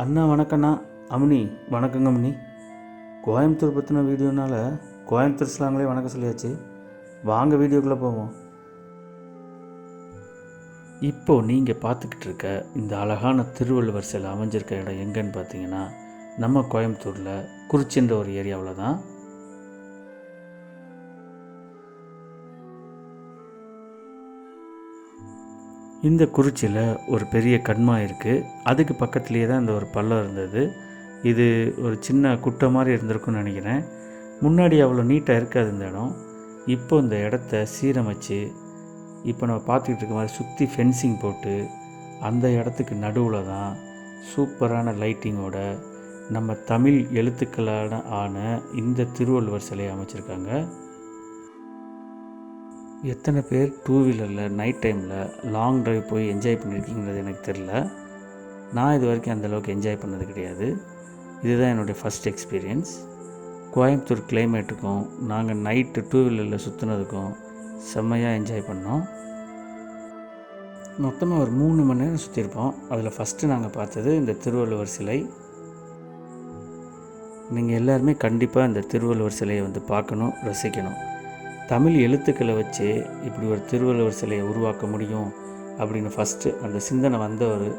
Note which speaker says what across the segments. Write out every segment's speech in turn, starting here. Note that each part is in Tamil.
Speaker 1: அண்ணா வணக்கண்ணா. அம்னி வணக்கங்க அம்னி. கோயம்புத்தூர் பற்றின வீடியோனால் கோயம்புத்தூர் ஸ்லாங்லேயே வணக்கம் சொல்லியாச்சு. வாங்க வீடியோக்குள்ளே போவோம். இப்போது நீங்கள் பார்த்துக்கிட்டு இருக்க இந்த அழகான திருவள்ளுவர் சிலை அமைஞ்சிருக்க இடம் எங்கன்னு பார்த்தீங்கன்னா, நம்ம கோயம்புத்தூரில் குறிச்சின்ற ஒரு ஏரியாவில் தான். இந்த குறிச்சியில் ஒரு பெரிய கண்மா இருக்குது. அதுக்கு பக்கத்துலேயே தான் இந்த ஒரு பள்ளம் இருந்தது. இது ஒரு சின்ன குட்டை மாதிரி இருந்திருக்குன்னு நினைக்கிறேன். முன்னாடி அவ்வளோ நீட்டாக இருக்காது இந்த இடம். இப்போ இந்த இடத்த சீரமைச்சு இப்போ நம்ம பார்த்துக்கிட்டு இருக்க மாதிரி சுற்றி ஃபென்சிங் போட்டு அந்த இடத்துக்கு நடுவில் தான் சூப்பரான லைட்டிங்கோட நம்ம தமிழ் எழுத்துக்களான ஆன இந்த திருவள்ளுவர் சிலையை அமைச்சிருக்காங்க. எத்தனை பேர் டூ வீலரில் நைட் டைமில் லாங் ட்ரைவ் போய் என்ஜாய் பண்ணியிருக்கீங்கிறது எனக்கு தெரில. நான் இது வரைக்கும் அந்தளவுக்கு என்ஜாய் பண்ணது கிடையாது. இதுதான் என்னுடைய ஃபஸ்ட் எக்ஸ்பீரியன்ஸ். கோயம்புத்தூர் கிளைமேட்டுக்கும் நாங்கள் நைட்டு டூ வீலரில் சுற்றுனதுக்கும் செம்மையாக என்ஜாய் பண்ணோம். மொத்தமாக ஒரு 3 மணி நேரம் சுற்றிருப்போம். அதில் ஃபஸ்ட்டு நாங்கள் பார்த்தது இந்த திருவள்ளுவர் சிலை. நீங்கள் எல்லாருமே கண்டிப்பாக இந்த திருவள்ளுவர் சிலையை வந்து பார்க்கணும், ரசிக்கணும். தமிழ் எழுத்துக்களை வச்சு இப்படி ஒரு திருவள்ளுவர் சிலையை உருவாக்க முடியும் அப்படின்னு ஃபஸ்ட்டு அந்த சிந்தனை வந்தவர்,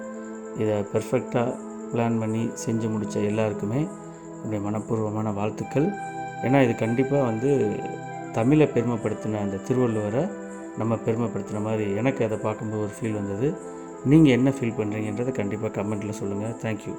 Speaker 1: இதை பெர்ஃபெக்டாக பிளான் பண்ணி செஞ்சு முடித்த எல்லாருக்குமே என்னுடைய மனப்பூர்வமான வாழ்த்துக்கள். ஏன்னா இது கண்டிப்பாக வந்து தமிழை பெருமைப்படுத்தின அந்த திருவள்ளுவரை நம்ம பெருமைப்படுத்துகிற மாதிரி எனக்கு அதை பார்க்கும்போது ஒரு ஃபீல் வந்தது. நீங்கள் என்ன ஃபீல் பண்ணுறீங்கன்றதை கண்டிப்பாக கமெண்ட்டில் சொல்லுங்கள். தேங்க்யூ.